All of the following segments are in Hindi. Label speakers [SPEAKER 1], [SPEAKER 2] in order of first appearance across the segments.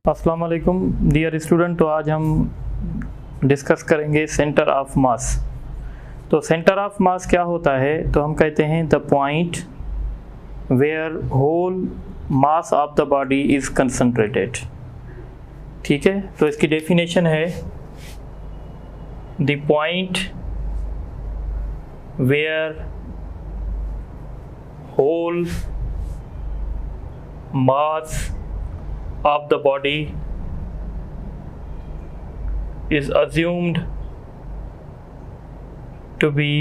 [SPEAKER 1] अस्सलाम वालेकुम डियर स्टूडेंट। तो आज हम डिस्कस करेंगे सेंटर ऑफ मास। तो सेंटर ऑफ मास क्या होता है? तो हम कहते हैं the point where whole mass of the body is concentrated. ठीक है, तो इसकी डेफिनेशन है the point where whole mass of the body is assumed to be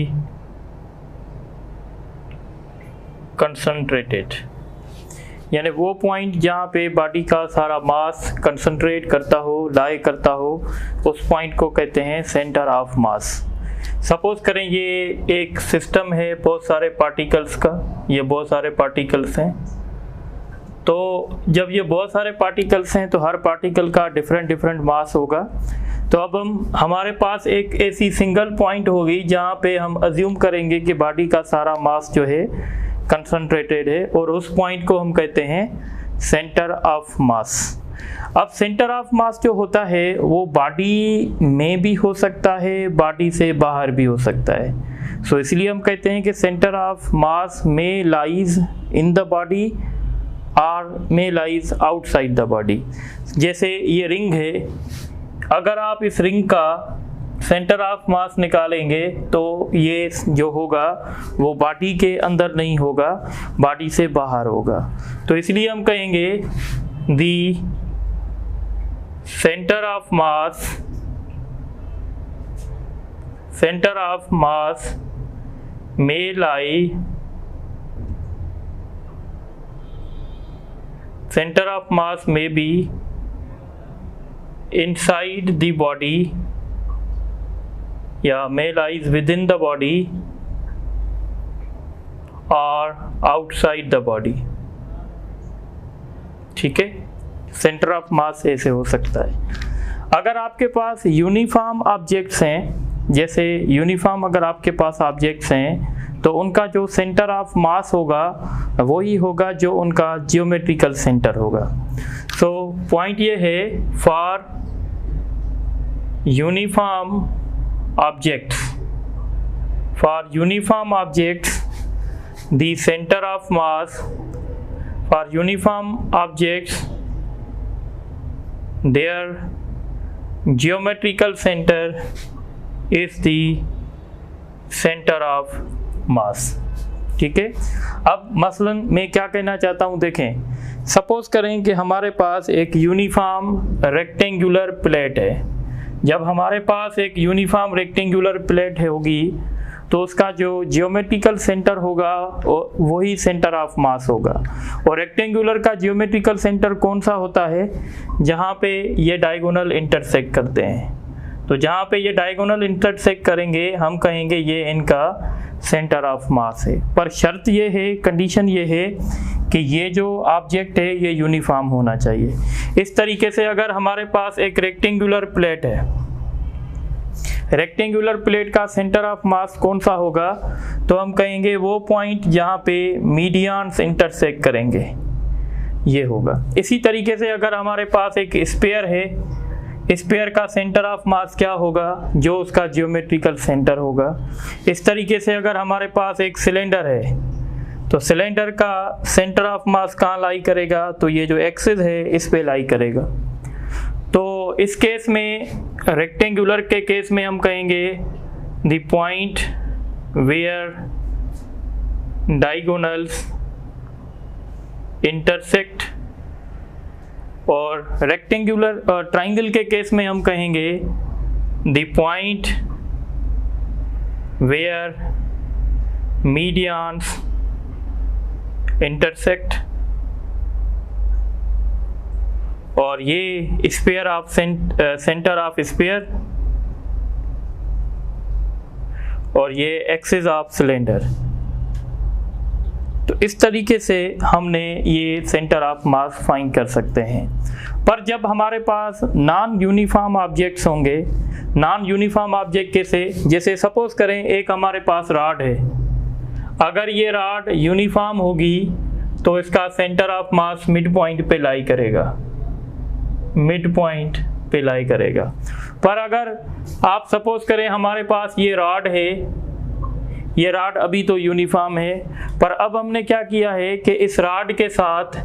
[SPEAKER 1] concentrated, यानी वो पॉइंट जहाँ पे बॉडी का सारा मास कंसंट्रेट करता हो, लाई करता हो, उस पॉइंट को कहते हैं सेंटर ऑफ मास। सपोज करें ये एक सिस्टम है बहुत सारे पार्टिकल्स का, ये बहुत सारे पार्टिकल्स हैं। तो जब ये बहुत सारे पार्टिकल्स हैं तो हर पार्टिकल का डिफरेंट मास होगा। तो अब हमारे पास एक ऐसी सिंगल पॉइंट होगी जहाँ पे हम अज्यूम करेंगे कि बॉडी का सारा मास जो है कंसंट्रेटेड है, और उस पॉइंट को हम कहते हैं सेंटर ऑफ मास। अब सेंटर ऑफ मास जो होता है वो बॉडी में भी हो सकता है, बॉडी से बाहर भी हो सकता है। सो इसलिए हम कहते हैं कि सेंटर ऑफ मास में लाइज इन द बॉडी और में लाइज आउटसाइड द बॉडी। जैसे ये रिंग है, अगर आप इस रिंग का सेंटर ऑफ मास निकालेंगे तो ये जो होगा वो बॉडी के अंदर नहीं होगा, बॉडी से बाहर होगा। तो इसलिए हम कहेंगे the centre of mass may lie center of mass may be inside the body या may lies within the body or outside the body। ठीक है, सेंटर ऑफ मास ऐसे हो सकता है। अगर आपके पास यूनिफॉर्म ऑब्जेक्ट्स हैं, जैसे यूनिफॉर्म अगर आपके पास ऑब्जेक्ट्स हैं तो उनका जो सेंटर ऑफ मास होगा वही होगा जो उनका जियोमेट्रिकल सेंटर होगा। सो पॉइंट ये है for uniform objects the centre of mass for uniform objects their geometrical center is the center of mass। ठीक है, अब मसलन मैं क्या कहना चाहता हूँ, देखें सपोज करें कि हमारे पास एक यूनिफॉर्म रेक्टेंगुलर प्लेट है। जब हमारे पास एक यूनिफॉर्म रेक्टेंगुलर प्लेट होगी तो उसका जो जियोमेट्रिकल सेंटर होगा वही सेंटर ऑफ मास होगा। और रेक्टेंगुलर का जियोमेट्रिकल सेंटर कौन सा होता है? जहाँ पे ये डायगोनल इंटरसेक्ट करते हैं। तो जहाँ पे ये डायगोनल इंटरसेक्ट करेंगे हम कहेंगे ये इनका सेंटर ऑफ मास है। पर शर्त ये है, कंडीशन ये है कि ये जो ऑब्जेक्ट है ये यूनिफॉर्म होना चाहिए। इस तरीके से अगर हमारे पास एक रेक्टेंगुलर प्लेट है, रेक्टेंगुलर प्लेट का सेंटर ऑफ मास कौन सा होगा? तो हम कहेंगे वो पॉइंट जहाँ पे मीडियंस इंटरसेक्ट करेंगे ये होगा। इसी तरीके से अगर हमारे पास एक स्फीयर है, स्फीयर का सेंटर ऑफ मास क्या होगा? जो उसका जियोमेट्रिकल सेंटर होगा। इस तरीके से अगर हमारे पास एक सिलेंडर है तो सिलेंडर का सेंटर ऑफ मास कहाँ लाई करेगा? तो ये जो एक्सिस है इस पे लाई करेगा। तो इस केस में, रेक्टेंगुलर के केस में हम कहेंगे the point where diagonals intersect, और रेक्टेंगुलर ट्राइंगल के केस में हम कहेंगे the point where medians intersect. और ये sphere of centre of sphere, और ये एक्सिस ऑफ सिलेंडर। तो इस तरीके से हमने ये सेंटर ऑफ मास फाइंड कर सकते हैं। पर जब हमारे पास नॉन यूनिफॉर्म ऑब्जेक्ट्स होंगे, नॉन यूनिफॉर्म ऑब्जेक्ट जैसे सपोज करें एक हमारे पास रॉड है, अगर ये रॉड यूनिफॉर्म होगी तो इसका centre of mass mid point पे लाई करेगा। मिड पॉइंट पे लाई करेगा। पर अगर आप सपोज करें हमारे पास ये रॉड है, ये रॉड अभी तो यूनिफॉर्म है, पर अब हमने क्या किया है कि इस रॉड के साथ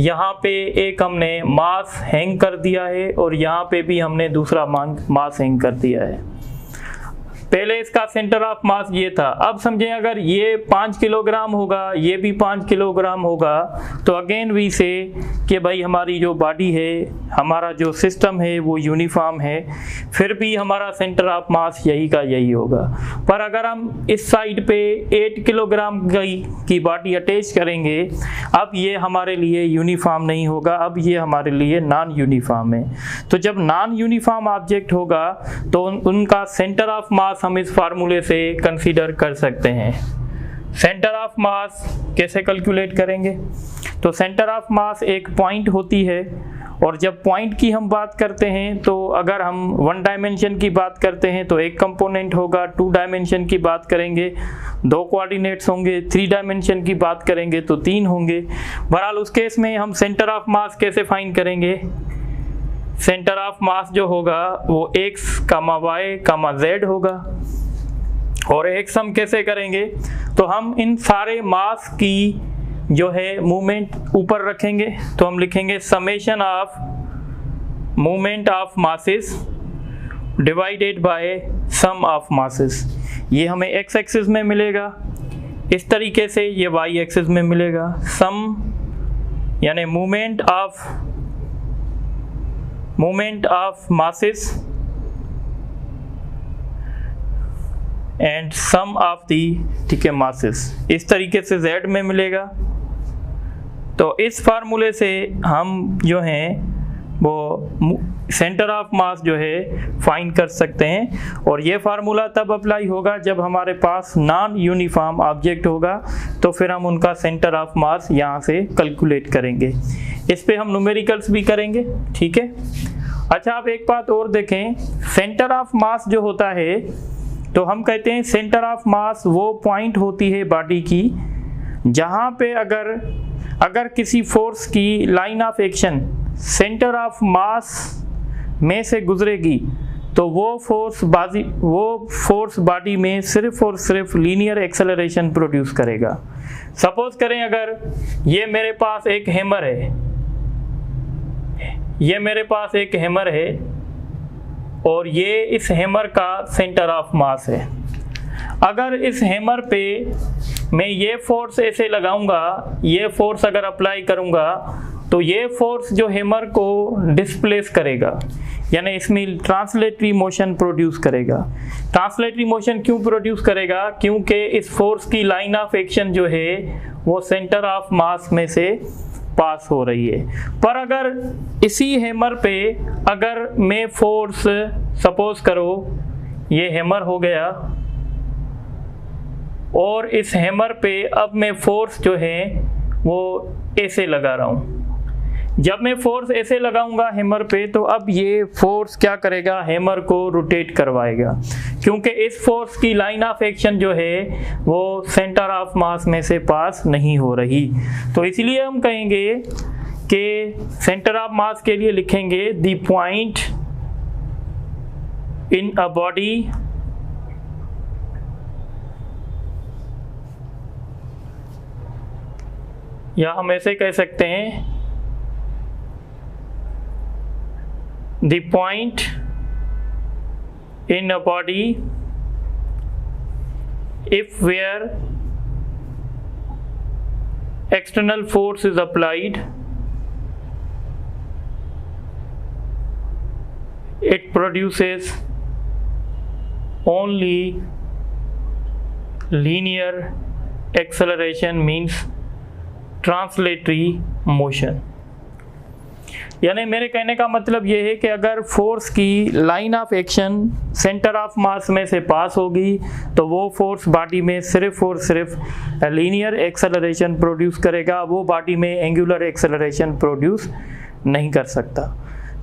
[SPEAKER 1] यहाँ पे एक हमने मास हैंग कर दिया है और यहाँ पे भी हमने दूसरा मास हैंग कर दिया है। पहले इसका सेंटर ऑफ मास ये था। अब समझें अगर ये 5 किलोग्राम होगा, ये भी 5 किलोग्राम होगा, तो अगेन वी से कि भाई हमारी जो बॉडी है, हमारा जो सिस्टम है वो यूनिफॉर्म है, फिर भी हमारा सेंटर ऑफ मास यही का यही होगा। पर अगर हम इस साइड पे 8 किलोग्राम की बॉडी अटैच करेंगे, अब ये हमारे लिए यूनिफॉर्म नहीं होगा, अब ये हमारे लिए नॉन यूनिफॉर्म है। तो जब नॉन यूनिफॉर्म ऑब्जेक्ट होगा तो उनका सेंटर ऑफ मास हम इस फार्मूले से कंसीडर कर सकते हैं। सेंटर ऑफ मास कैसे कैलकुलेट करेंगे? तो सेंटर ऑफ मास एक पॉइंट होती है, और जब पॉइंट की हम बात करते हैं तो अगर हम 1 डायमेंशन की बात करते हैं तो एक कंपोनेंट होगा, 2 डायमेंशन की बात करेंगे 2 कोऑर्डिनेट्स होंगे, 3 डायमेंशन की बात करेंगे तो 3 होंगे। बहरहाल उस केस में हम सेंटर ऑफ मास कैसे फाइंड करेंगे? सेंटर ऑफ मास जो होगा वो x, y, z होगा। और x हम कैसे करेंगे? तो हम इन सारे मास की जो है मूवमेंट ऊपर रखेंगे, तो हम लिखेंगे summation of movement of masses divided by sum of masses. ये हमें x एक्सिस में मिलेगा, इस तरीके से ये y एक्सिस में मिलेगा। सम यानी movement of masses and sum of the, ठीक है, मासेस, इस तरीके से z में मिलेगा। तो इस फार्मूले से हम जो हैं वो सेंटर ऑफ मास जो है फाइंड कर सकते हैं, और ये फार्मूला तब अप्लाई होगा जब हमारे पास नॉन यूनिफॉर्म ऑब्जेक्ट होगा, तो फिर हम उनका सेंटर ऑफ मास यहाँ से कैलकुलेट करेंगे। इस पे हम न्यूमेरिकल्स भी करेंगे, ठीक है। अच्छा, आप एक बात और देखें, सेंटर ऑफ मास जो होता है तो हम कहते हैं सेंटर ऑफ मास वो पॉइंट होती है बॉडी की जहाँ पे अगर किसी फोर्स की line of action centre of मास में से गुजरेगी तो वो फोर्स बॉडी में सिर्फ और सिर्फ लीनियर एक्सेलरेशन प्रोड्यूस करेगा। सपोज करें अगर ये मेरे पास एक हैमर है, और ये इस हैमर का सेंटर ऑफ मास है। अगर इस हैमर पे मैं ये फोर्स ऐसे लगाऊंगा, ये फोर्स अगर अप्लाई करूंगा तो ये फोर्स जो हैमर को डिस्प्लेस करेगा, यानी इसमें ट्रांसलेटरी मोशन प्रोड्यूस करेगा। ट्रांसलेटरी मोशन क्यों प्रोड्यूस करेगा? क्योंकि इस फोर्स की लाइन ऑफ एक्शन जो है वो सेंटर ऑफ मास में से पास हो रही है। पर अगर इसी हैमर पे अगर मैं फोर्स, सपोज करो ये हैमर हो गया, और इस हैमर पे अब मैं फोर्स जो है वो ऐसे लगा रहा हूँ। जब मैं फोर्स ऐसे लगाऊंगा हैमर पे तो अब ये फोर्स क्या करेगा? हैमर को रोटेट करवाएगा, क्योंकि इस फोर्स की लाइन ऑफ एक्शन जो है वो सेंटर ऑफ मास में से पास नहीं हो रही। तो इसलिए हम कहेंगे कि सेंटर ऑफ मास के लिए लिखेंगे the point in a body या हम ऐसे कह सकते हैं the point in a body if where external force is applied, it produces only linear acceleration, means translatory motion। यानी मेरे कहने का मतलब ये है कि अगर फोर्स की line of action centre of मास में से पास होगी तो वो फोर्स बॉडी में सिर्फ और सिर्फ लीनियर एक्सेलरेशन प्रोड्यूस करेगा, वो बॉडी में एंगुलर एक्सेलरेशन प्रोड्यूस नहीं कर सकता।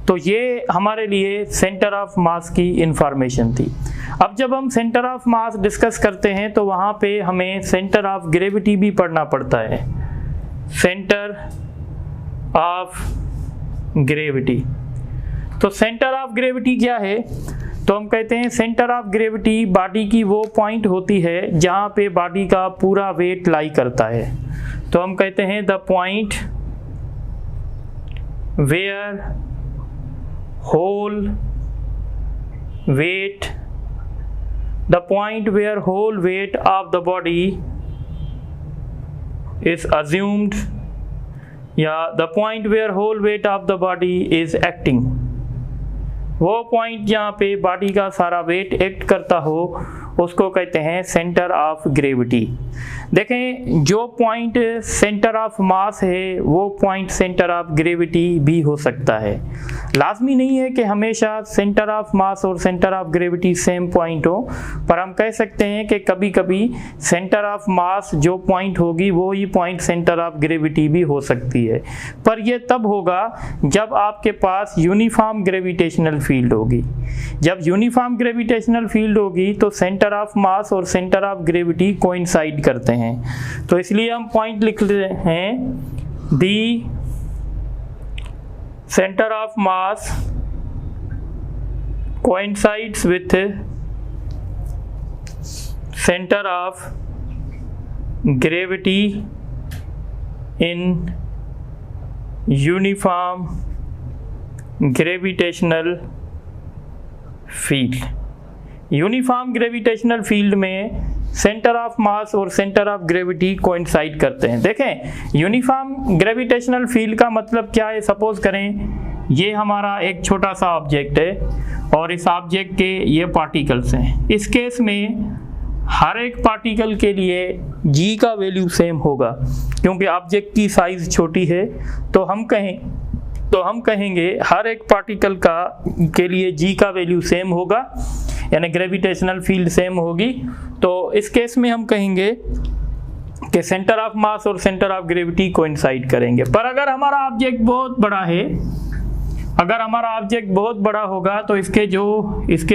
[SPEAKER 1] तो ये हमारे लिए सेंटर ऑफ मास की इंफॉर्मेशन थी। अब जब हम सेंटर ऑफ मास डिस्कस करते हैं तो वहाँ पे हमें सेंटर ऑफ ग्रेविटी भी पढ़ना पड़ता है। Centre of gravity. तो सेंटर ऑफ ग्रेविटी क्या है? तो हम कहते हैं सेंटर ऑफ ग्रेविटी बॉडी की वो पॉइंट होती है जहाँ पे बॉडी का पूरा वेट लाई करता है। तो हम कहते हैं the point where whole weight, the point where whole weight of the body is assumed, या the point where whole weight of the body is acting। वो पॉइंट जहाँ पे बॉडी का सारा वेट एक्ट करता हो उसको कहते हैं सेंटर ऑफ ग्रेविटी। देखें, जो पॉइंट सेंटर ऑफ मास है वो पॉइंट सेंटर ऑफ ग्रेविटी भी हो सकता है। लाजमी नहीं है कि हमेशा सेंटर ऑफ मास और centre of gravity same point हो, पर हम कह सकते हैं कि कभी कभी सेंटर ऑफ मास जो पॉइंट होगी वो ही पॉइंट सेंटर ऑफ ग्रेविटी भी हो सकती है। पर यह तब होगा जब आपके पास यूनिफॉर्म ग्रेविटेशनल फील्ड होगी। जब यूनिफॉर्म ग्रेविटेशनल फील्ड होगी तो सेंटर ऑफ मास और सेंटर ऑफ ग्रेविटी कोइंसाइड करते हैं। तो इसलिए हम पॉइंट लिख रहे हैं the centre of mass coincides with center of gravity in uniform gravitational field। Uniform gravitational field में सेंटर ऑफ मास और सेंटर ऑफ ग्रेविटी कोइंसाइड करते हैं। देखें, यूनिफॉर्म ग्रेविटेशनल फील्ड का मतलब क्या है? सपोज करें ये हमारा एक छोटा सा ऑब्जेक्ट है और इस ऑब्जेक्ट के ये पार्टिकल्स हैं। इस केस में हर एक पार्टिकल के लिए जी का वैल्यू सेम होगा, क्योंकि ऑब्जेक्ट की साइज छोटी है। तो हम कहेंगे हर एक पार्टिकल के लिए जी का वैल्यू सेम होगा, यानी ग्रेविटेशनल फील्ड सेम होगी। तो इस केस में हम कहेंगे कि सेंटर ऑफ मास और सेंटर ऑफ ग्रेविटी कोइंसाइड करेंगे। पर अगर हमारा ऑब्जेक्ट बहुत बड़ा है, अगर हमारा ऑब्जेक्ट बहुत बड़ा होगा तो इसके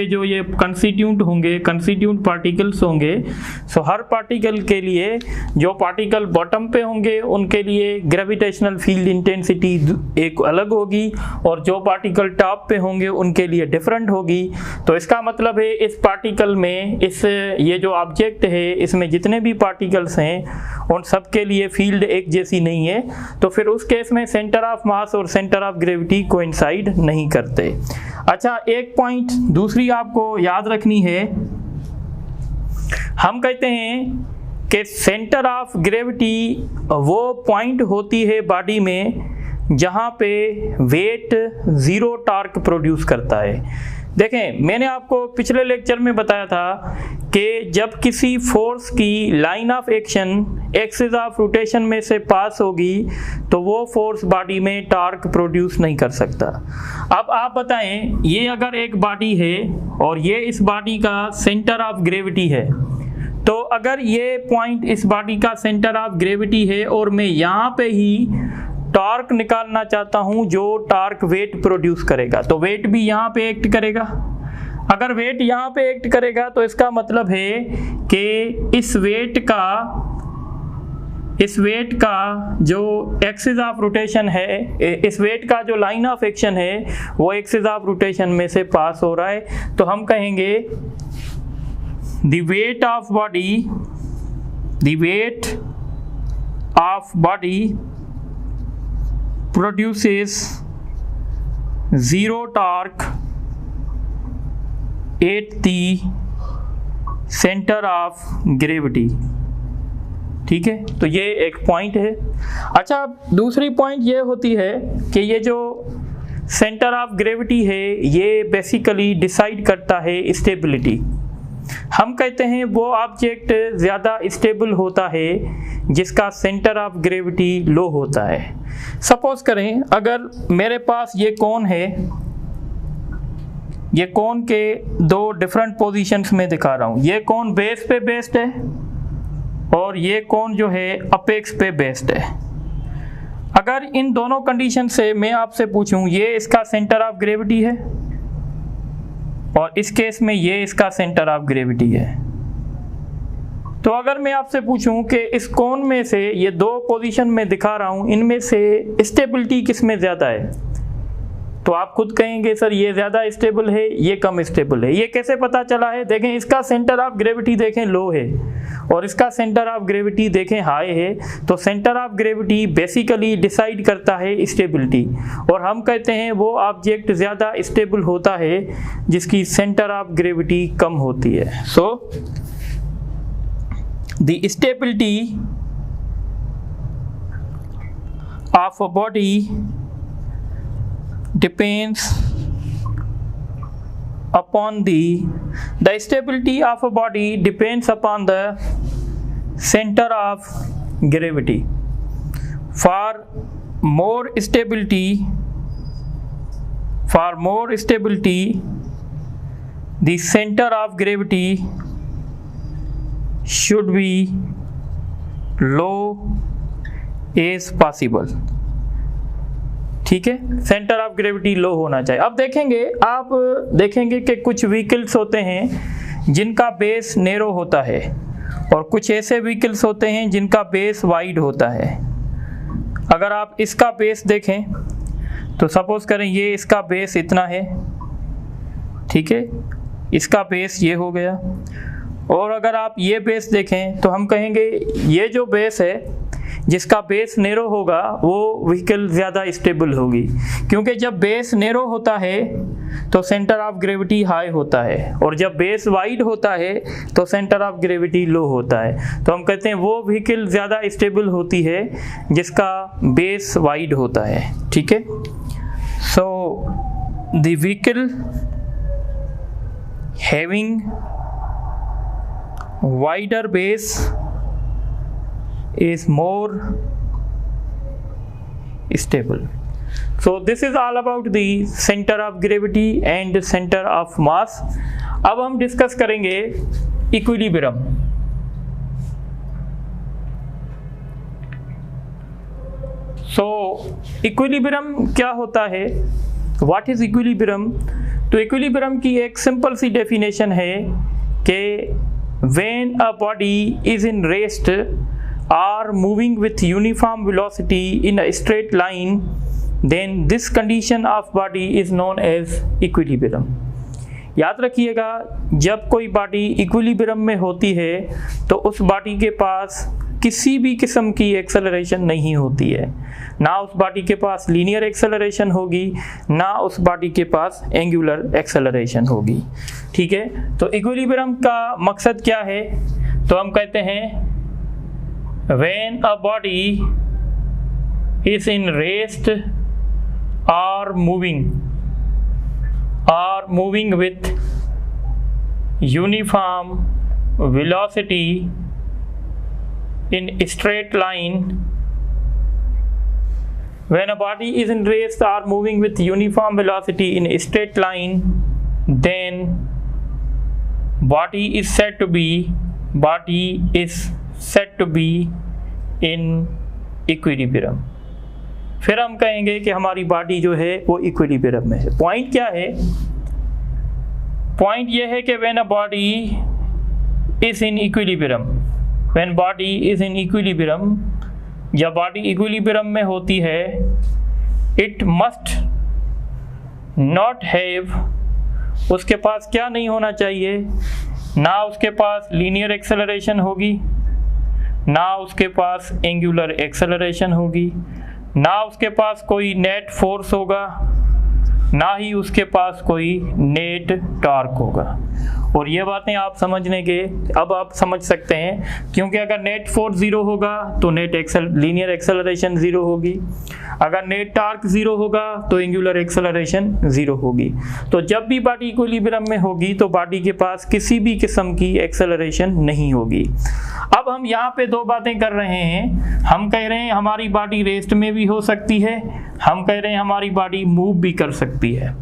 [SPEAKER 1] जो ये कंस्टिट्यूंट होंगे, कंस्टिट्यूंट पार्टिकल्स होंगे, सो हर पार्टिकल के लिए जो पार्टिकल बॉटम पे होंगे उनके लिए ग्रेविटेशनल फील्ड इंटेंसिटी एक अलग होगी और जो पार्टिकल टॉप पे होंगे उनके लिए डिफरेंट होगी। तो इसका मतलब है इस पार्टिकल में ये जो ऑब्जेक्ट है इसमें जितने भी पार्टिकल्स हैं उन सब के लिए फील्ड एक जैसी नहीं है। तो फिर उस केस में सेंटर ऑफ मास और सेंटर ऑफ ग्रेविटी कोइंसाइड नहीं करते। अच्छा, एक पॉइंट दूसरी आपको याद रखनी है। हम कहते हैं कि सेंटर ऑफ ग्रेविटी वो पॉइंट होती है बॉडी में जहां पे वेट जीरो टॉर्क प्रोड्यूस करता है। देखें, मैंने आपको पिछले लेक्चर में बताया था कि जब किसी फोर्स की line of action axis of rotation में से पास होगी तो वो फोर्स बॉडी में टॉर्क प्रोड्यूस नहीं कर सकता। अब आप बताएं, ये अगर एक बॉडी है और ये इस बॉडी का सेंटर ऑफ ग्रेविटी है, तो अगर ये पॉइंट इस बॉडी का सेंटर ऑफ ग्रेविटी है और मैं यहाँ पे ही टॉर्क निकालना चाहता हूं जो टॉर्क वेट प्रोड्यूस करेगा, तो वेट भी यहाँ पे एक्ट करेगा। अगर वेट यहाँ पे एक्ट करेगा तो इसका मतलब है कि इस वेट का जो एक्सिस ऑफ रोटेशन है, इस वेट का जो लाइन ऑफ एक्शन है वो एक्सिस ऑफ रोटेशन में से पास हो रहा है। तो हम कहेंगे the weight of body produces zero torque at the center of gravity। ठीक है, तो ये एक पॉइंट है। अच्छा, दूसरी पॉइंट ये होती है कि ये जो सेंटर ऑफ ग्रेविटी है ये बेसिकली डिसाइड करता है स्टेबिलिटी। हम कहते हैं वो ऑब्जेक्ट ज़्यादा स्टेबल होता है जिसका सेंटर ऑफ ग्रेविटी लो होता है। सपोज करें अगर मेरे पास ये कोन है, ये कोन के दो डिफरेंट पोजीशंस में दिखा रहा हूँ। ये कोन बेस पे बेस्ड है और ये कोन जो है अपेक्स पे बेस्ड है। अगर इन दोनों कंडीशन से मैं आपसे पूछूं ये इसका सेंटर ऑफ ग्रेविटी है और इस केस में ये इसका सेंटर ऑफ ग्रेविटी है, तो अगर मैं आपसे पूछूं कि इस कोन में से ये दो पोजीशन में दिखा रहा हूं, इनमें से स्टेबिलिटी किस में ज़्यादा है, तो आप खुद कहेंगे सर ये ज़्यादा स्टेबल है, ये कम स्टेबल है। ये कैसे पता चला है? देखें, इसका सेंटर ऑफ ग्रेविटी देखें लो है और इसका सेंटर ऑफ ग्रेविटी देखें हाई है। तो centre of gravity basically decide करता है स्टेबिलिटी, और हम कहते हैं वो ऑब्जेक्ट ज़्यादा स्टेबल होता है जिसकी सेंटर ऑफ ग्रेविटी कम होती है। So the stability of a body depends upon the stability of a body depends upon the center of gravity. For more stability, the center of gravity should be low as possible. ठीक है, सेंटर ऑफ ग्रेविटी लो होना चाहिए। अब देखेंगे, आप देखेंगे कि कुछ व्हीकल्स होते हैं जिनका बेस नैरो होता है और कुछ ऐसे व्हीकल्स होते हैं जिनका बेस वाइड होता है। अगर आप इसका बेस देखें तो सपोज करें ये इसका बेस इतना है, ठीक है, इसका बेस ये हो गया। और अगर आप ये बेस देखें तो हम कहेंगे ये जो बेस है जिसका बेस नैरो होगा वो व्हीकल ज़्यादा स्टेबल होगी, क्योंकि जब बेस नैरो होता है तो सेंटर ऑफ ग्रेविटी हाई होता है और जब बेस वाइड होता है तो सेंटर ऑफ ग्रेविटी लो होता है। तो हम कहते हैं वो व्हीकल ज़्यादा स्टेबल होती है जिसका बेस वाइड होता है। ठीक है, so the vehicle having wider base is more stable. So this is all about the center of gravity and center of mass. अब हम डिस्कस करेंगे इक्विलिब्रियम। सो इक्विलिब्रियम क्या होता है? What is equilibrium? तो इक्विलिब्रियम की एक सिंपल सी डेफिनेशन है कि when a body is in rest or moving with uniform velocity in a straight line, then this condition of body is known as equilibrium. याद रखिएगा, जब कोई बॉडी इक्विलिब्रियम में होती है तो उस बॉडी के पास किसी भी किस्म की एक्सेलरेशन नहीं होती है, ना उस बॉडी के पास लीनियर एक्सेलरेशन होगी, ना उस बॉडी के पास एंगुलर एक्सेलरेशन होगी। ठीक है, तो इक्विलिब्रियम का मकसद क्या है? तो हम कहते हैं when a body is in rest or moving with uniform velocity in straight line, when a body is in rest or moving with uniform velocity in a straight line, then body is said to be in equilibrium. फिर हम कहेंगे कि हमारी बॉडी जो है वो इक्विलिब्रियम में है। पॉइंट क्या है? पॉइंट ये है कि when a body is in equilibrium, when body is in equilibrium, जब बॉडी इक्विलिब्रियम में होती है, it must not have, उसके पास क्या नहीं होना चाहिए? ना उसके पास लीनियर एक्सेलरेशन होगी, ना उसके पास एंगुलर एक्सेलरेशन होगी, ना उसके पास कोई नेट फोर्स होगा, ना ही उसके पास कोई नेट टॉर्क होगा। और ये बातें आप समझने के अब आप समझ सकते हैं, क्योंकि अगर नेट फोर्स ज़ीरो होगा तो लीनियर एक्सेलरेशन ज़ीरो होगी, अगर नेट टॉर्क ज़ीरो होगा तो एंगुलर एक्सेलरेशन ज़ीरो होगी। तो जब भी बॉडी इक्विलिब्रियम में होगी तो बॉडी के पास किसी भी किस्म की एक्सेलरेशन नहीं होगी। अब हम यहाँ पे दो बातें कर रहे हैं। हम कह रहे हैं हमारी बॉडी रेस्ट में भी हो सकती है, हम कह रहे हैं हमारी बॉडी मूव भी कर सकती है।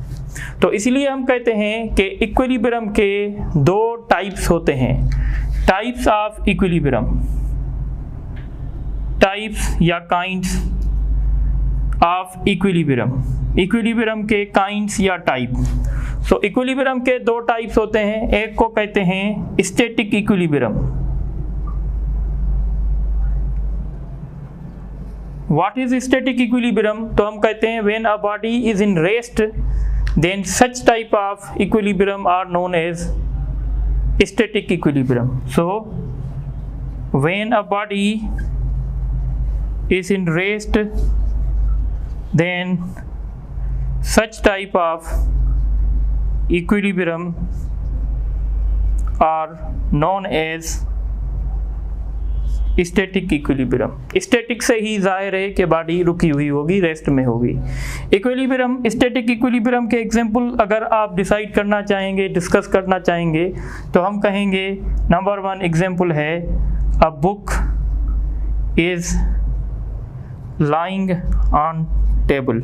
[SPEAKER 1] तो इसलिए हम कहते हैं कि इक्विलिब्रियम के दो टाइप्स होते हैं, टाइप्स ऑफ इक्विलिब्रियम, टाइप्स या काइंड्स ऑफ इक्विलिब्रियम, इक्विलिब्रियम के काइंड्स या टाइप। सो इक्विलिब्रियम के दो टाइप्स होते हैं, एक को कहते हैं static equilibrium, what is static equilibrium? तो हम कहते हैं when a body is in rest then such type of equilibrium are known as static equilibrium. So when a body is in rest then such type of equilibrium are known as static equilibrium. Static से ही जाहिर है कि बॉडी रुकी हुई होगी, रेस्ट में होगी. इक्विलिब्रियम, स्टैटिक इक्विलिब्रियम के एग्जांपल अगर आप डिसाइड करना चाहेंगे, डिस्कस करना चाहेंगे तो हम कहेंगे नंबर 1 एग्जांपल है a book is lying on table.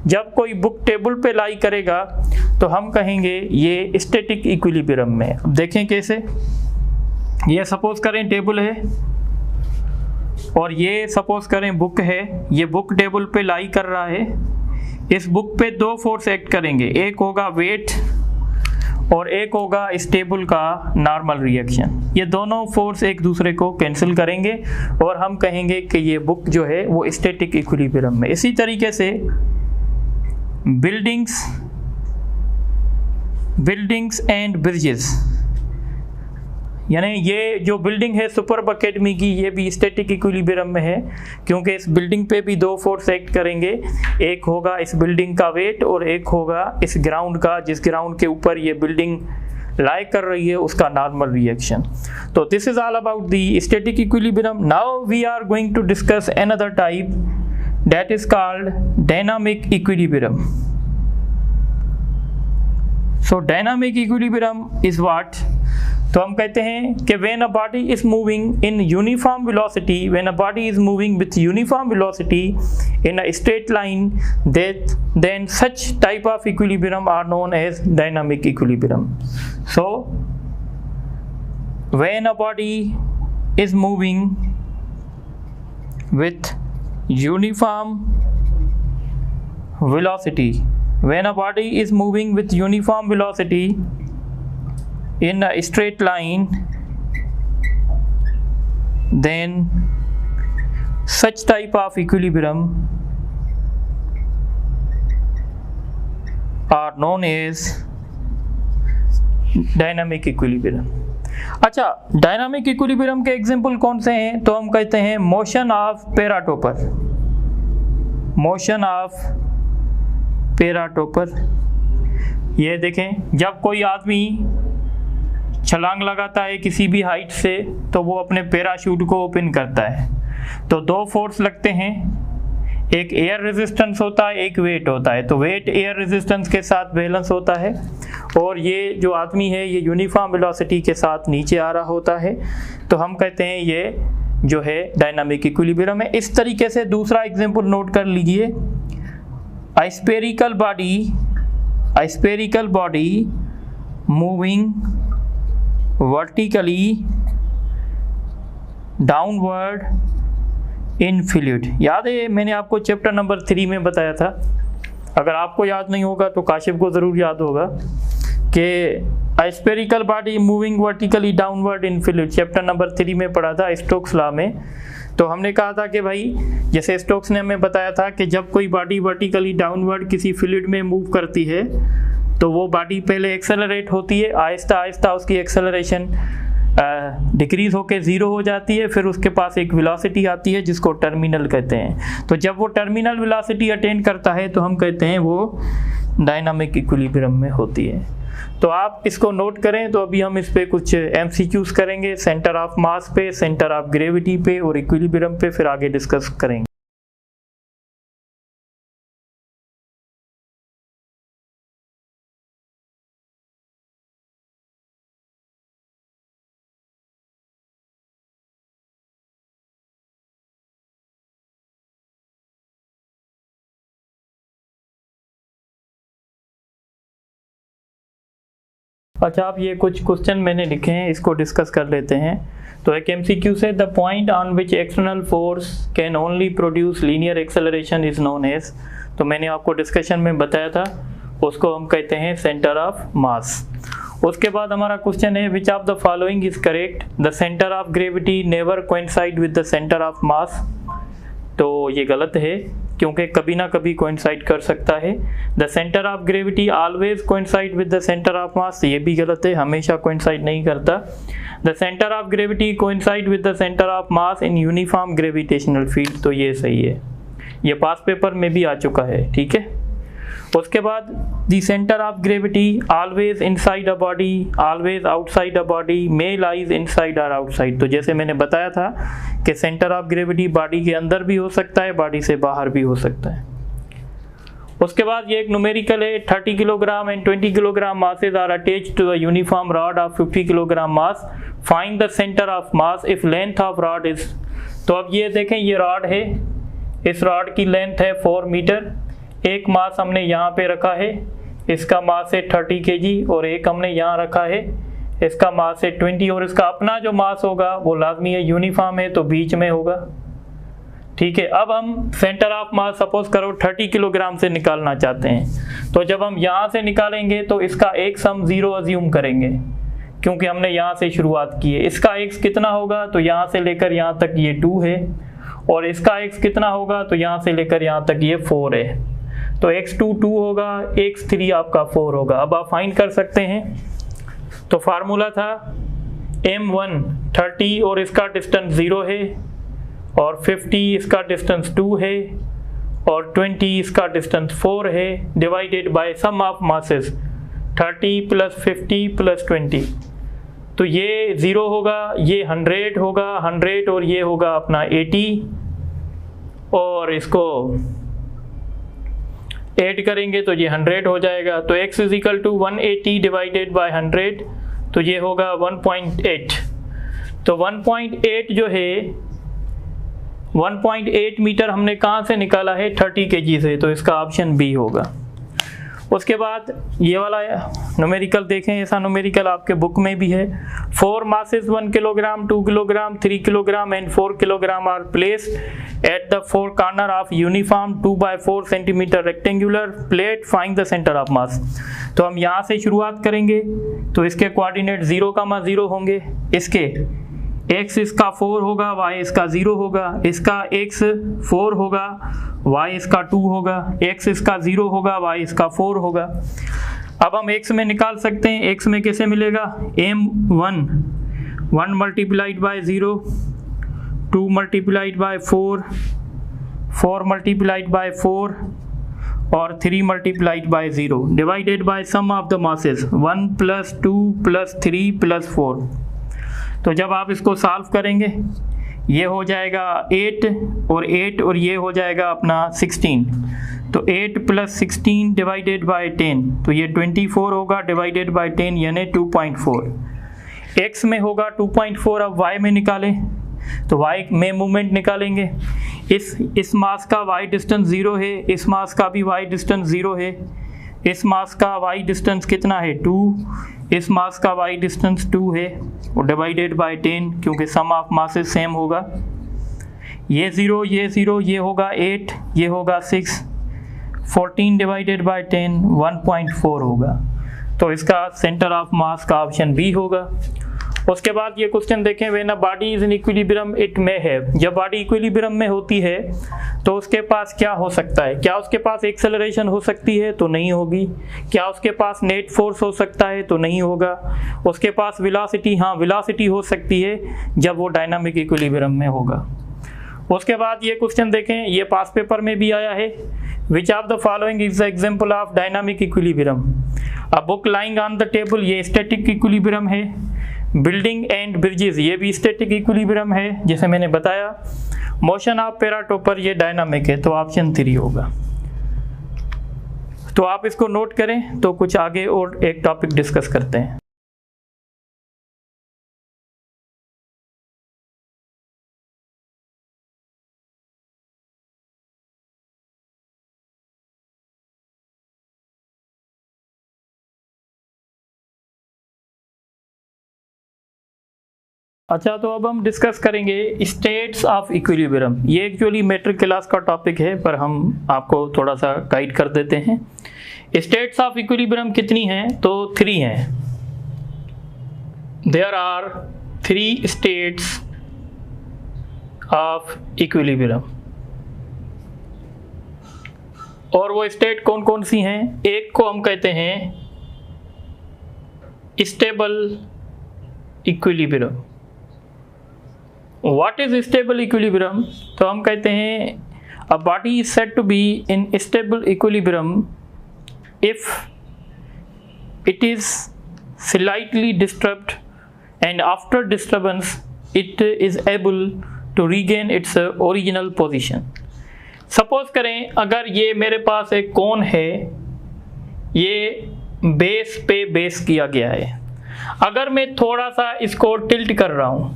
[SPEAKER 1] जब कोई बुक टेबल पे लाई करेगा तो हम कहेंगे ये स्टैटिक इक्विलिब्रियम में. अब देखें कैसे. ये सपोज करें टेबल है और ये सपोज करें बुक है. ये बुक टेबल पे लाई कर रहा है. इस बुक पे 2 फोर्स एक्ट करेंगे, एक होगा वेट और एक होगा इस टेबल का नॉर्मल रिएक्शन. ये दोनों फोर्स एक दूसरे को कैंसिल करेंगे और हम कहेंगे कि ये बुक जो है वो स्टैटिक इक्विलिब्रियम में. इसी तरीके से बिल्डिंग्स एंड ब्रिजेस, यानी ये जो बिल्डिंग है सुपर्ब एकेडमी की, ये भी स्टैटिक इक्विलिब्रियम में है क्योंकि इस बिल्डिंग पे भी 2 फोर्स एक्ट करेंगे. एक होगा इस बिल्डिंग का वेट और एक होगा इस ग्राउंड का, जिस ग्राउंड के ऊपर ये बिल्डिंग लाई कर रही है उसका नॉर्मल रिएक्शन. तो this is all about the static equilibrium. Now we are going to discuss another type that is called dynamic equilibrium. So dynamic equilibrium is what? तो हम कहते हैं कि when a body is moving in uniform velocity, when a body is moving with uniform velocity in a straight line, then such type of equilibrium are known as dynamic equilibrium. So when a body is moving with uniform velocity, when a body is moving with uniform velocity in a straight line, then such type of equilibrium are known as dynamic equilibrium. अच्छा, डायनामिक इक्विलिब्रियम के एग्जांपल कौन से हैं? तो हम कहते हैं मोशन ऑफ पैराटोपर. मोशन ऑफ पैराटोपर, ये देखें जब कोई आदमी छलांग लगाता है किसी भी हाइट से तो वो अपने पैराशूट को ओपन करता है. तो 2 फोर्स लगते हैं, एक एयर रेजिस्टेंस होता है, एक वेट होता है. तो वेट एयर रेजिस्टेंस के साथ बैलेंस होता है और ये जो आदमी है ये यूनिफॉर्म वेलोसिटी के साथ नीचे आ रहा होता है. तो हम कहते हैं ये जो है डायनामिक इक्विलिब्रियम है. इस तरीके से दूसरा एग्जांपल नोट कर लीजिए. a spherical body moving vertically downward in fluid. याद है मैंने आपको चैप्टर नंबर 3 में बताया था. अगर आपको याद नहीं होगा तो काशिफ को ज़रूर याद होगा कि a spherical body moving vertically downward in fluid chapter number 3 में पढ़ा था स्टोक्स लॉ में. तो हमने कहा था कि भाई जैसे स्टोक्स ने हमें बताया था कि जब कोई बॉडी वर्टिकली डाउनवर्ड किसी फ्लूइड में मूव करती है तो वो बॉडी पहले एक्सेलरेट होती है, आहिस्ता आहिस्ता उसकी एक्सेलरेशन डिक्रीज होकर 0 हो जाती है. फिर उसके पास एक वेलोसिटी आती है जिसको टर्मिनल कहते हैं. तो जब वो टर्मिनल वेलोसिटी अटेन करता है तो हम कहते हैं वो डायनामिक इक्विलिब्रियम में होती है. तो आप इसको नोट करें. तो अभी हम इस पे कुछ MCQs करेंगे, सेंटर ऑफ मास पे, सेंटर ऑफ ग्रेविटी पे और इक्विलिब्रियम पे, फिर आगे डिस्कस करेंगे. अच्छा, आप ये कुछ क्वेश्चन मैंने लिखे हैं, इसको डिस्कस कर लेते हैं. तो एक MCQ से the point on which external force can only produce linear acceleration is known as. तो मैंने आपको डिस्कशन में बताया था, उसको हम कहते हैं सेंटर ऑफ मास. उसके बाद हमारा क्वेश्चन है which of the following is correct? The centre of gravity never coincide with the centre of mass. तो ये गलत है क्योंकि कभी ना कभी कोइंसाइड कर सकता है। The centre of gravity always coincide with the centre of मास, ये भी गलत है, हमेशा कोइंसाइड नहीं करता। The centre of gravity coincide with the centre of mass in uniform gravitational field, तो ये सही है, ये पास पेपर में भी आ चुका है, ठीक है। उसके बाद the centre of gravity always inside a body, always outside a body, may lies inside और आउटसाइड। तो जैसे मैंने बताया था कि सेंटर ऑफ ग्रेविटी बॉडी के अंदर भी हो सकता है, बॉडी से बाहर भी हो सकता है। उसके बाद ये एक न्यूमेरिकल है, 30 kilogram and 20 kilogram masses are attached to a uniform rod of 50 kilogram mass, find the centre of mass if length of rod is. तो अब ये देखें, ये रॉड है, इस रॉड की लेंथ है 4 मीटर, एक मास हमने यहाँ पे रखा है, इसका मास है 30 kg, और एक हमने यहाँ रखा है, इसका मास है 20, और इसका अपना जो मास होगा वो लाजमी है, यूनिफॉर्म है तो बीच में होगा, ठीक है। अब हम सेंटर ऑफ मास सपोज करो 30 किलोग्राम से निकालना चाहते हैं, तो जब हम यहाँ से निकालेंगे तो इसका एक्स हम 0 अज्यूम करेंगे क्योंकि हमने यहाँ से शुरुआत की है। इसका एक्स कितना होगा, तो यहाँ से लेकर यहाँ तक ये 2 है, और इसका एक्स कितना होगा, तो यहाँ से लेकर यहाँ तक ये 4 है। तो x2 2 होगा, x3 आपका 4 होगा। अब आप फाइंड कर सकते हैं, तो फार्मूला था m1 30 और इसका डिस्टेंस 0 है, और 50 इसका डिस्टेंस 2 है, और 20 इसका डिस्टेंस 4 है, divided by sum of masses 30 + 50 + 20। तो ये 0 होगा, ये 100 होगा, 100 और ये होगा अपना 80, और इसको ऐड करेंगे तो ये 100 हो जाएगा। तो x = 180 डिवाइडेड बाय 100, तो ये होगा 1.8। तो 1.8 जो है, 1.8 मीटर हमने कहाँ से निकाला है, 30 kg से, तो इसका ऑप्शन बी होगा। उसके बाद ये वाला न्यूमेरिकल देखें, ऐसा न्यूमेरिकल आपके बुक में भी है। 4 masses 1 kilogram, 2 kilogram, 3 kilogram and 4 kilogram are placed at the 4 corner of uniform 2x4 centimetre rectangular plate, find the centre of mass. तो हम यहाँ से शुरुआत करेंगे, तो इसके कोऑर्डिनेट 0,0 होंगे, इसके x इसका 4 होगा, y इसका 0 होगा, इसका x 4 होगा, y इसका 2 होगा, x इसका 0 होगा, y इसका 4 होगा। अब हम x में निकाल सकते हैं, x में कैसे मिलेगा, m1 1 multiplied by 0, 2 multiplied by 4, 4 multiplied by 4 और 3 multiplied by 0 divided by sum of the masses 1 + 2 + 3 + 4। तो जब आप इसको सॉल्व करेंगे, ये हो जाएगा 8 और ये हो जाएगा अपना 16। तो 8 + 16 डिवाइडेड बाय 10, तो ये 24 होगा, डिवाइडेड बाय 10 यानी 2.4। x में होगा 2.4। अब y में निकालें, तो y में मूवमेंट निकालेंगे। इस मास का y डिस्टेंस 0 है, इस मास का भी y डिस्टेंस 0 है, इस मास का y डिस्टेंस कितना है 2, इस मास का y डिस्टेंस 2 है, और डिवाइडेड बाय 10 क्योंकि सम ऑफ मासेस सेम होगा। ये 0 ये 0, ये होगा 8, ये होगा 6, 14 डिवाइडेड बाय 10 1.4 होगा। तो इसका सेंटर ऑफ मास का ऑप्शन बी होगा। उसके बाद ये क्वेश्चन देखें, when a body is in equilibrium it may have. जब बॉडी इक्विलिब्रियम में होती है तो उसके पास क्या हो सकता है, क्या उसके पास एक्सेलरेशन हो सकती है, तो नहीं होगी। क्या उसके पास नेट फोर्स हो सकता है, तो नहीं होगा। उसके पास वेलोसिटी, हाँ वेलोसिटी हो सकती है जब वो डायनामिक इक्विलिब्रियम में होगा। उसके बाद ये क्वेश्चन देखें, ये पास पेपर में भी आया है, which of the following is the example of dynamic equilibrium. A book lying on the table, ये स्टैटिक इक्विलिब्रियम है। बिल्डिंग एंड ब्रिजेस, ये भी स्टैटिक इक्विलिब्रियम है जैसे मैंने बताया। मोशन ऑफ पैराटोपर, ये डायनामिक है, तो ऑप्शन 3 होगा। तो आप इसको नोट करें, तो कुछ आगे और एक टॉपिक डिस्कस करते हैं। अच्छा, तो अब हम डिस्कस करेंगे स्टेट्स ऑफ इक्विलिब्रियम। ये एक्चुअली मैट्रिक क्लास का टॉपिक है, पर हम आपको थोड़ा सा गाइड कर देते हैं। स्टेट्स ऑफ इक्विलिब्रियम कितनी हैं, तो 3 हैं। There are 3 states of equilibrium. और वो स्टेट कौन कौन सी हैं? एक को हम कहते हैं stable equilibrium. What is stable equilibrium? तो हम कहते हैं a body is said to be in stable equilibrium if it is slightly disturbed and after disturbance it is able to regain its original position। Suppose करें अगर ये मेरे पास एक कोन है, ये बेस पे बेस किया गया है, अगर मैं थोड़ा सा इसको टिल्ट कर रहा हूँ,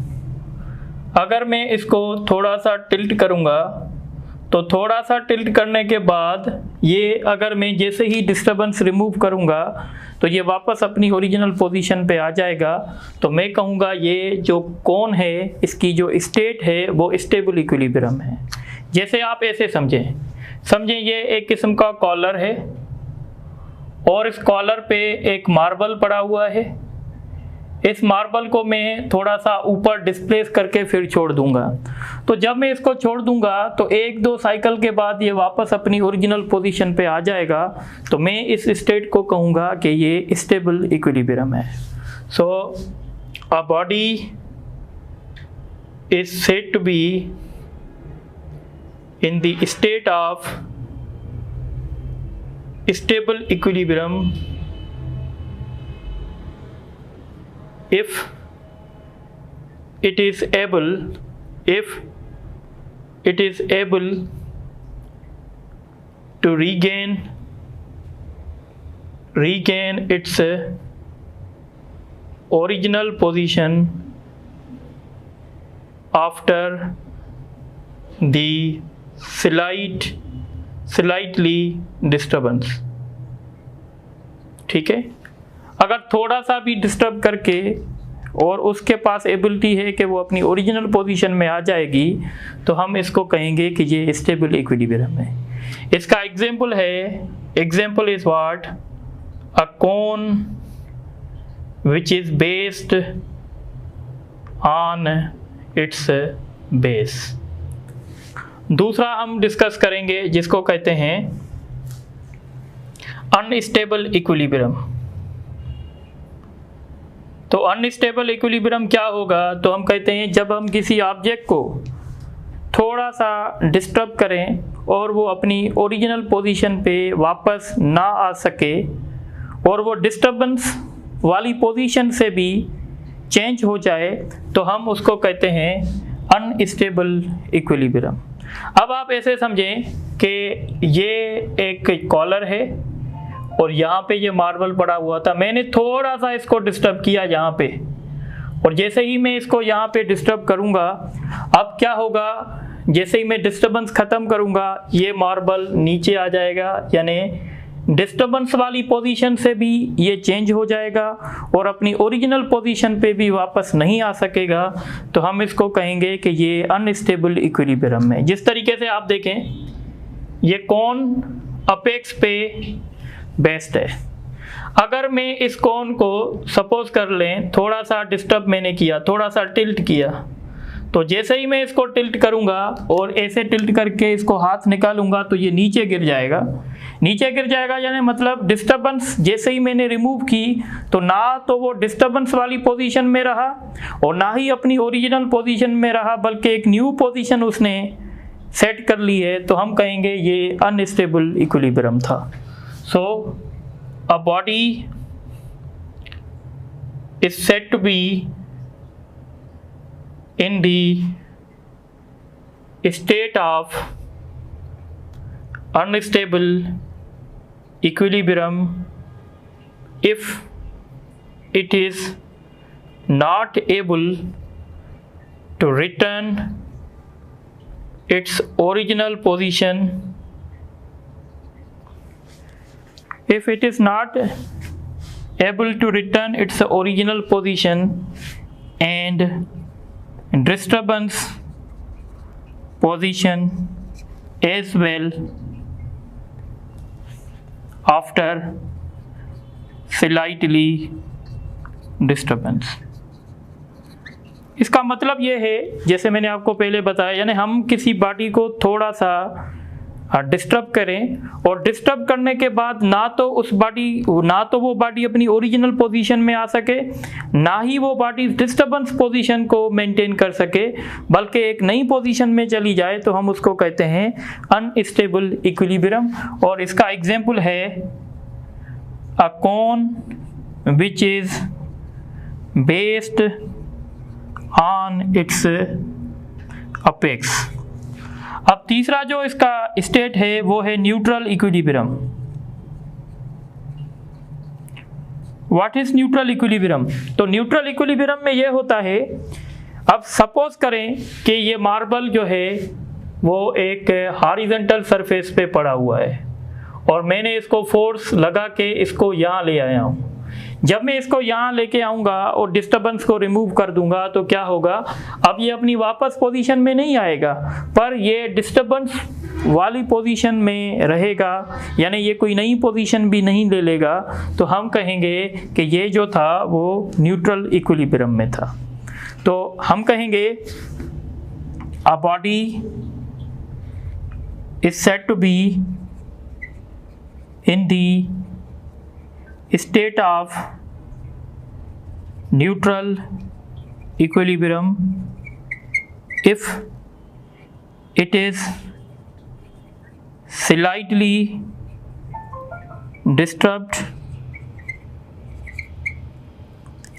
[SPEAKER 1] अगर मैं इसको थोड़ा सा टिल्ट करूँगा तो थोड़ा सा टिल्ट करने के बाद ये अगर मैं जैसे ही डिस्टर्बेंस रिमूव करूँगा तो ये वापस अपनी ओरिजिनल पोजीशन पे आ जाएगा। तो मैं कहूँगा ये जो कोन है इसकी जो स्टेट है वो स्टेबल इक्विलिब्रियम है। जैसे आप ऐसे समझें ये एक किस्म का कॉलर है और इस कॉलर पे एक मार्बल पड़ा हुआ है। इस मार्बल को मैं थोड़ा सा ऊपर डिस्प्लेस करके फिर छोड़ दूंगा। तो जब मैं इसको छोड़ दूंगा तो एक दो साइकिल के बाद ये वापस अपनी ओरिजिनल पोजीशन पे आ जाएगा। तो मैं इस स्टेट को कहूँगा कि ये स्टेबल इक्विलिब्रियम है। So a body is said to be in the state of stable equilibrium if it is able to regain its original position after the slightly disturbance। ठीक है, अगर थोड़ा सा भी डिस्टर्ब करके और उसके पास एबिलिटी है कि वो अपनी ओरिजिनल पोजीशन में आ जाएगी तो हम इसको कहेंगे कि ये स्टेबल इक्विलिब्रियम है। इसका एग्जांपल है, example is what, a cone which is based on it's base. दूसरा हम डिस्कस करेंगे जिसको कहते हैं अनस्टेबल इक्विलिब्रियम। तो अनस्टेबल इक्विलिब्रियम क्या होगा? तो हम कहते हैं जब हम किसी ऑब्जेक्ट को थोड़ा सा डिस्टर्ब करें और वो अपनी ओरिजिनल पोजीशन पे वापस ना आ सके और वो डिस्टर्बेंस वाली पोजीशन से भी चेंज हो जाए तो हम उसको कहते हैं अनस्टेबल इक्विलिब्रियम। अब आप ऐसे समझें कि ये एक कॉलर है और यहाँ पे ये मार्बल पड़ा हुआ था, मैंने थोड़ा सा इसको डिस्टर्ब किया यहाँ पे, और जैसे ही मैं इसको यहाँ पे डिस्टर्ब करूँगा अब क्या होगा, जैसे ही मैं डिस्टर्बेंस ख़त्म करूँगा ये मार्बल नीचे आ जाएगा, यानी डिस्टर्बेंस वाली पोजीशन से भी ये चेंज हो जाएगा और अपनी ओरिजिनल पोजीशन पे भी वापस नहीं आ सकेगा। तो हम इसको कहेंगे कि ये अनस्टेबल इक्विलिब्रियम है। जिस तरीके से आप देखें ये कोन अपेक्स पे बेस्ट है, अगर मैं इस कोन को सपोज कर लें थोड़ा सा डिस्टर्ब मैंने किया, थोड़ा सा टिल्ट किया, तो जैसे ही मैं इसको टिल्ट करूंगा और ऐसे टिल्ट करके इसको हाथ निकालूंगा तो ये नीचे गिर जाएगा। नीचे गिर जाएगा यानी मतलब डिस्टर्बेंस जैसे ही मैंने रिमूव की तो ना तो वो डिस्टर्बेंस वाली पोजीशन में रहा और ना ही अपनी ओरिजिनल पोजीशन में रहा, बल्कि एक न्यू पोजीशन उसने सेट कर ली है। तो हम कहेंगे ये अनस्टेबल इक्विलिब्रियम था। So a body is said to be in the state of unstable equilibrium if it is not able to return its original position, if it is not able to return its original position and disturbance position as well after slightly disturbance। इसका मतलब ये है जैसे मैंने आपको पहले बताया, यानी हम किसी बॉडी को थोड़ा सा डिस्टर्ब करें, और डिस्टर्ब करने के बाद ना तो वो बॉडी अपनी ओरिजिनल पोजीशन में आ सके, ना ही वो बॉडी डिस्टर्बेंस पोजीशन को मेंटेन कर सके, बल्कि एक नई पोजीशन में चली जाए, तो हम उसको कहते हैं अनस्टेबल इक्विलिब्रियम। और इसका एग्जांपल है a cone which is based on its apex. अब तीसरा जो इसका स्टेट है वो है neutral equilibrium. What is neutral equilibrium? तो न्यूट्रल इक्विलिब्रियम में ये होता है, अब सपोज करें कि ये मार्बल जो है वो एक हॉरिजॉन्टल सरफेस पे पड़ा हुआ है और मैंने इसको फोर्स लगा के इसको यहाँ ले आया हूँ। जब मैं इसको यहाँ लेके आऊँगा और डिस्टर्बेंस को रिमूव कर दूंगा तो क्या होगा, अब ये अपनी वापस पोजीशन में नहीं आएगा, पर ये डिस्टर्बेंस वाली पोजीशन में रहेगा, यानी ये कोई नई पोजीशन भी नहीं ले लेगा। तो हम कहेंगे कि ये जो था वो न्यूट्रल इक्विलिब्रियम में था। तो हम कहेंगे a body is said to be in the state of neutral equilibrium if it is slightly disturbed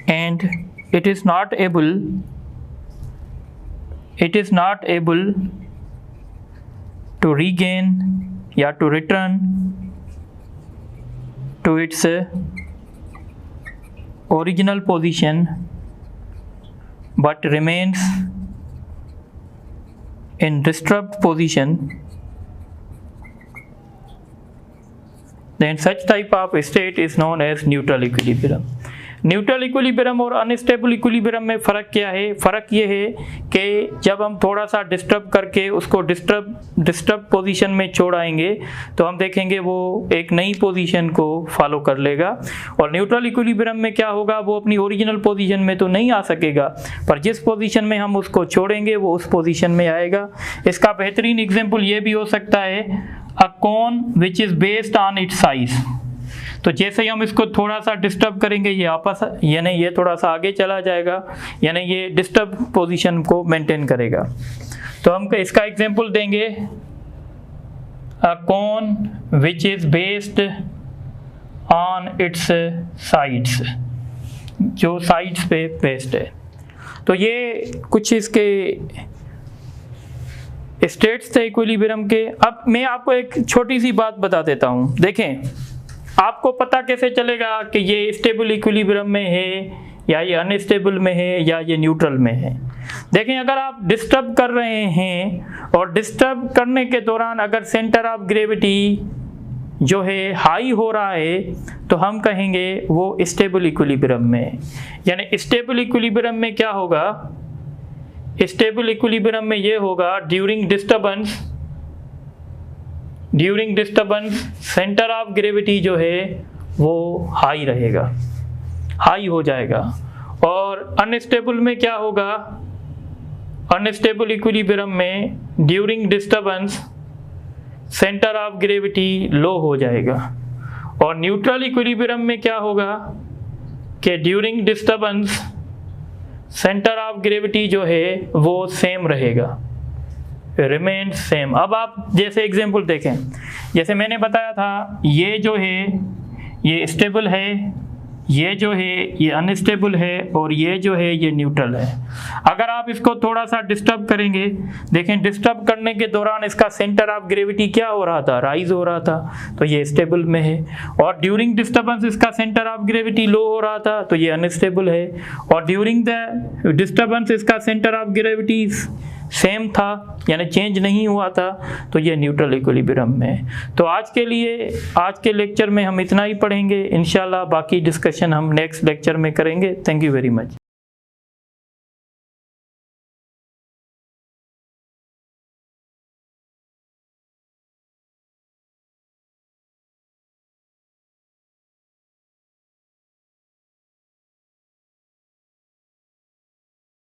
[SPEAKER 1] and it is not able to regain या to return to its original position but remains in disturbed position, then such type of state is known as neutral equilibrium. Neutral equilibrium और अनस्टेबल इक्विलिब्रियम में फ़र्क क्या है? फ़र्क ये है कि जब हम थोड़ा सा डिस्टर्ब करके उसको डिस्टर्ब पोजीशन में छोड़ाएंगे तो हम देखेंगे वो एक नई पोजीशन को फॉलो कर लेगा। और न्यूट्रल इक्विलिब्रियम में क्या होगा, वो अपनी ओरिजिनल पोजीशन में तो नहीं आ सकेगा, पर जिस पोजीशन में हम उसको छोड़ेंगे वो उस पोजीशन में आएगा। इसका बेहतरीन एग्जाम्पल ये भी हो सकता है a cone which is based on its size. तो जैसे ही हम इसको थोड़ा सा डिस्टर्ब करेंगे ये आपस यानी ये थोड़ा सा आगे चला जाएगा, यानी ये डिस्टर्ब पोजीशन को मेंटेन करेगा। तो हम इसका एग्जांपल देंगे a cone which is based on its sides, जो साइड्स पे बेस्ड है। तो ये कुछ इसके स्टेट्स थे इक्विलिब्रियम के। अब मैं आपको एक छोटी सी बात बता देता हूँ। देखें, आपको पता कैसे चलेगा कि ये स्टेबल इक्विलिब्रियम में है या ये अनस्टेबल में है या ये न्यूट्रल में है? देखें, अगर आप डिस्टर्ब कर रहे हैं और डिस्टर्ब करने के दौरान अगर सेंटर ऑफ ग्रेविटी जो है हाई हो रहा है तो हम कहेंगे वो स्टेबल इक्विलिब्रियम में है। यानी स्टेबल इक्विलिब्रियम में क्या होगा, स्टेबल इक्विलिब्रियम में ये होगा during disturbance centre of gravity जो है वो हाई रहेगा, हाई हो जाएगा। और अनस्टेबल में क्या होगा, अनस्टेबल इक्विलिब्रियम में during disturbance centre of gravity low हो जाएगा। और न्यूट्रल इक्विलिब्रियम में क्या होगा कि during disturbance centre of gravity जो है वो सेम रहेगा, रिमेन सेम। अब आप जैसे एग्जांपल देखें, जैसे मैंने बताया था ये जो है ये स्टेबल है, ये जो है ये अनस्टेबल है और ये जो है ये न्यूट्रल है। अगर आप इसको थोड़ा सा डिस्टर्ब करेंगे, देखें डिस्टर्ब करने के दौरान इसका सेंटर ऑफ ग्रेविटी क्या हो रहा था, राइज हो रहा था, तो ये स्टेबल में है। और ड्यूरिंग डिस्टर्बेंस इसका सेंटर ऑफ ग्रेविटी लो हो रहा था तो ये अनस्टेबल है। और ड्यूरिंग द डिस्टर्बेंस इसका सेंटर ऑफ ग्रेविटी सेम था, यानी चेंज नहीं हुआ था, तो ये न्यूट्रल इक्विलिब्रियम में है। तो आज के लेक्चर में हम इतना ही पढ़ेंगे। इंशाल्लाह बाकी डिस्कशन हम नेक्स्ट लेक्चर में करेंगे। Thank you very much.